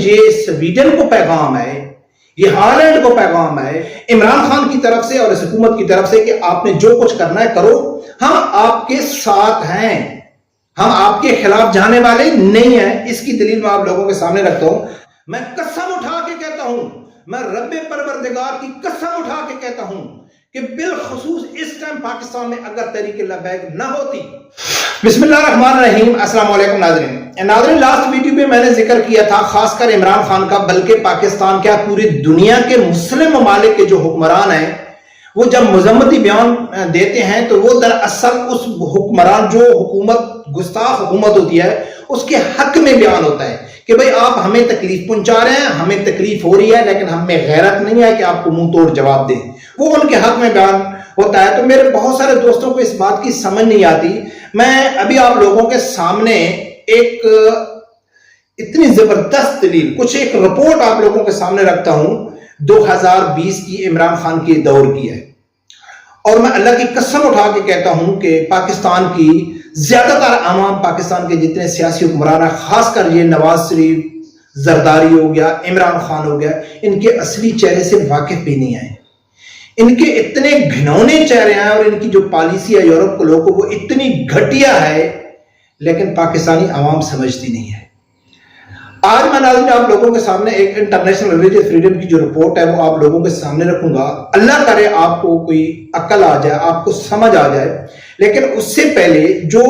یہ سویڈن کو پیغام ہے، یہ ہالینڈ کو پیغام ہے عمران خان کی طرف سے اور اس حکومت کی طرف سے کہ آپ نے جو کچھ کرنا ہے کرو، ہم آپ کے ساتھ ہیں، ہم آپ کے خلاف جانے والے نہیں ہیں۔ اس کی دلیل میں آپ لوگوں کے سامنے رکھتا ہوں۔ میں قسم اٹھا کے کہتا ہوں، میں رب پروردگار کی قسم اٹھا کے کہتا ہوں کہ بالخصوص اس ٹائم پاکستان میں اگر تحریک لبیک نہ ہوتی۔ بسم اللہ الرحمن الرحیم۔ السلام علیکم ناظرین، لاسٹ ویڈیو میں نے ذکر کیا تھا خاص کر عمران خان کا، بلکہ پاکستان کیا پوری دنیا کے مسلم ممالک کے جو حکمران ہیں وہ جب مذمتی بیان دیتے ہیں تو وہ دراصل اس حکمران جو حکومت گستاخ حکومت ہوتی ہے اس کے حق میں بیان ہوتا ہے کہ بھئی آپ ہمیں تکلیف پہنچا رہے ہیں، ہمیں تکلیف ہو رہی ہے، لیکن ہم میں غیرت نہیں ہے کہ آپ کو منہ توڑ جواب دیں، وہ ان کے حق میں بیان ہوتا ہے۔ تو میرے بہت سارے دوستوں کو اس بات کی سمجھ نہیں آتی۔ میں ابھی آپ لوگوں کے سامنے ایک اتنی زبردست دلیل، کچھ ایک رپورٹ آپ لوگوں کے سامنے رکھتا ہوں 2020 کی عمران خان کے دور کی ہے، اور میں اللہ کی قسم اٹھا کے کہتا ہوں کہ پاکستان کی زیادہ تر عوام، پاکستان کے جتنے سیاسی حکمران ہیں، خاص کر یہ نواز شریف، زرداری ہو گیا، عمران خان ہو گیا، ان کے اصلی چہرے سے واقف بھی نہیں ہیں۔ ان کے اتنے گھنونے چہرے ہیں اور ان کی جو پالیسی ہے یورپ کے لوگوں کو اتنی گھٹیا ہے، لیکن پاکستانی عوام سمجھتی نہیں ہے۔ آج میں ناظرین آپ لوگوں کے سامنے ایک انٹرنیشنل ریلیجس فریڈم کی جو رپورٹ ہے وہ آپ لوگوں کے سامنے رکھوں گا۔ اللہ کرے آپ کو کوئی عقل آ جائے، آپ کو سمجھ آ جائے، لیکن اس سے پہلے جو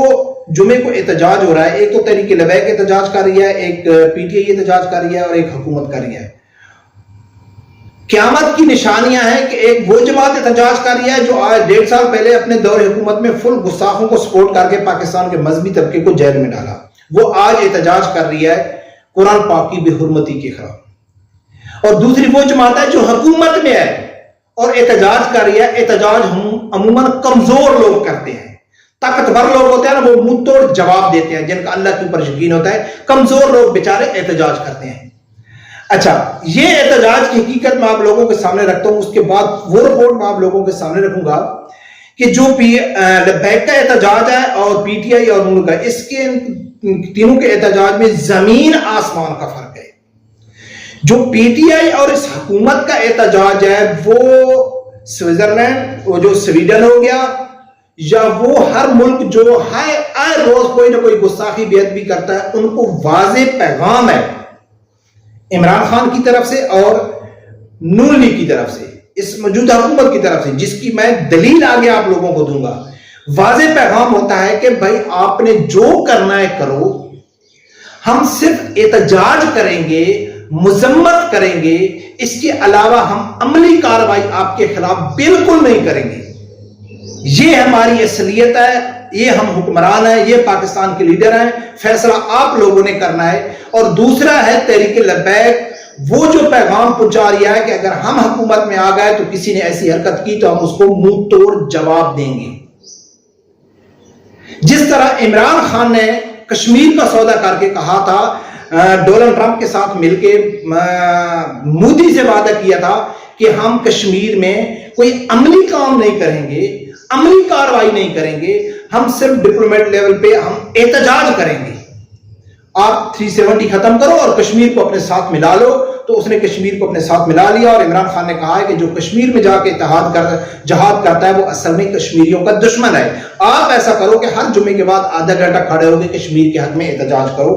جمعے کو احتجاج ہو رہا ہے، ایک تو تحریک لبیک احتجاج کر رہی ہے، ایک پی ٹی آئی احتجاج کر رہی ہے اور ایک حکومت کر رہی ہے۔ قیامت کی نشانیاں ہیں کہ ایک وہ جماعت احتجاج کر رہی ہے جو آج 1.5 سال پہلے اپنے دور حکومت میں فل گستاخوں کو سپورٹ کر کے پاکستان کے مذہبی طبقے کو جیل میں ڈالا، وہ آج احتجاج کر رہی ہے قرآن پاک کی بے حرمتی کے خلاف۔ اور دوسری وہ جماعت ہے جو حکومت میں ہے اور احتجاج کر رہی ہے۔ احتجاج ہم عموماً کمزور لوگ کرتے ہیں، طاقتور لوگ ہوتے ہیں نا وہ منہ توڑ جواب دیتے ہیں، جن کا اللہ کے اوپر یقین ہوتا ہے۔ کمزور لوگ بیچارے احتجاج کرتے ہیں۔ اچھا، یہ احتجاج کی حقیقت میں آپ لوگوں کے سامنے رکھتا ہوں، اس کے بعد وہ رپورٹ میں آپ لوگوں کے سامنے رکھوں گا کہ جو لبیک کا احتجاج ہے اور پی ٹی آئی اور نور کا، اس کے تینوں کے احتجاج میں زمین آسمان کا فرق ہے۔ جو پی ٹی آئی اور اس حکومت کا احتجاج ہے وہ سوئٹزرلینڈ، وہ جو سویڈن ہو گیا، یا وہ ہر ملک جو ہر روز کوئی نہ کوئی گستاخی بے ادبی کرتا ہے، ان کو واضح پیغام ہے عمران خان کی طرف سے اور نون لیگ کی طرف سے، اس موجودہ حکومت کی طرف سے، جس کی میں دلیل آگے آپ لوگوں کو دوں گا۔ واضح پیغام ہوتا ہے کہ بھائی آپ نے جو کرنا ہے کرو، ہم صرف احتجاج کریں گے، مذمت کریں گے، اس کے علاوہ ہم عملی کارروائی آپ کے خلاف بالکل نہیں کریں گے۔ یہ ہماری اصلیت ہے، یہ ہم حکمران ہیں، یہ پاکستان کے لیڈر ہیں، فیصلہ آپ لوگوں نے کرنا ہے۔ اور دوسرا ہے تحریک لبیک، وہ جو پیغام پہنچا رہی ہے کہ اگر ہم حکومت میں آ گئے تو کسی نے ایسی حرکت کی تو ہم اس کو منہ توڑ جواب دیں گے۔ جس طرح عمران خان نے کشمیر کا سودا کر کے کہا تھا، ڈونلڈ ٹرمپ کے ساتھ مل کے مودی سے وعدہ کیا تھا کہ ہم کشمیر میں کوئی عملی کام نہیں کریں گے، عملی کارروائی نہیں کریں گے، ہم صرف ڈپلومیٹ لیول پہ ہم احتجاج کریں گے، آپ 370 ختم کرو اور کشمیر کو اپنے ساتھ ملا لو۔ تو اس نے کشمیر کو اپنے ساتھ ملا لیا، اور عمران خان نے کہا ہے کہ جو کشمیر میں جا کے جہاد کرتا ہے وہ اصل میں کشمیریوں کا دشمن ہے۔ آپ ایسا کرو کہ ہر جمعے کے بعد آدھا گھنٹہ کھڑے ہو کے کشمیر کے حق میں احتجاج کرو۔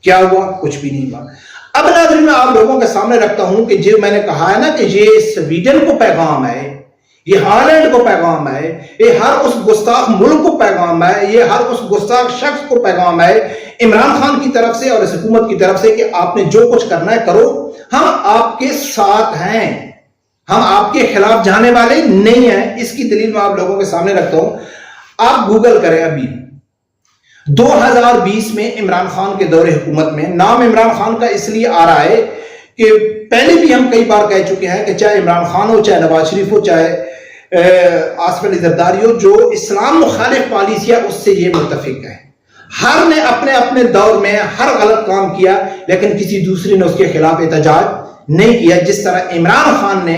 کیا ہوا؟ کچھ بھی نہیں ہوا۔ اب ناظرین میں آپ لوگوں کے سامنے رکھتا ہوں کہ جو میں نے کہا ہے نا کہ یہ سویڈن کو پیغام ہے، یہ ہالینڈ کو پیغام ہے، یہ ہر اس گستاخ ملک کو پیغام ہے، یہ ہر اس گستاخ شخص کو پیغام ہے عمران خان کی طرف سے اور اس حکومت کی طرف سے کہ آپ نے جو کچھ کرنا ہے کرو، ہم آپ کے ساتھ ہیں، ہم آپ کے خلاف جانے والے نہیں ہیں۔ اس کی دلیل میں آپ لوگوں کے سامنے رکھتا ہوں۔ آپ گوگل کریں، ابھی 2020 میں عمران خان کے دور حکومت میں، نام عمران خان کا اس لیے آ رہا ہے کہ پہلے بھی ہم کئی بار کہہ چکے ہیں کہ چاہے عمران خان ہو، چاہے نواز شریف ہو، چاہے آصف علی زرداری ہو، جو اسلام مخالف پالیسی ہے اس سے یہ متفق ہے۔ ہر نے اپنے اپنے دور میں ہر غلط کام کیا، لیکن کسی دوسرے نے اس کے خلاف احتجاج نہیں کیا۔ جس طرح عمران خان نے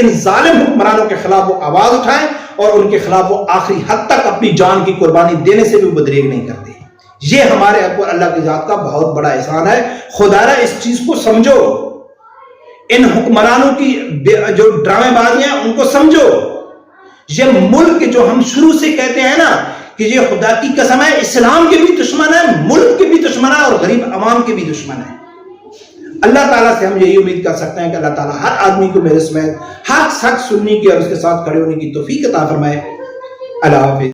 ان ظالم حکمرانوں کے خلاف وہ آواز اٹھائیں اور ان کے خلاف وہ آخری حد تک اپنی جان کی قربانی دینے سے بھی بدریغ نہیں کرتے. یہ ہمارے اوپر اللہ کی ذات کا بہت بڑا احسان ہے. خدا را اس چیز کو سمجھو، ان حکمرانوں کی جو ڈرامے بازیاں ان کو سمجھو. یہ ملک جو ہم شروع سے کہتے ہیں نا کہ یہ خدا کی قسم ہے اسلام کے بھی دشمن ہے، ملک کے بھی دشمن ہے اور غریب عوام کے بھی دشمن ہے. اللہ تعالیٰ سے ہم یہی امید کر سکتے ہیں کہ اللہ تعالیٰ ہر آدمی کو میرے سمیت حق سننے کی اور اس کے ساتھ کھڑے ہونے کی توفیق عطا فرمائے. اللہ حافظ.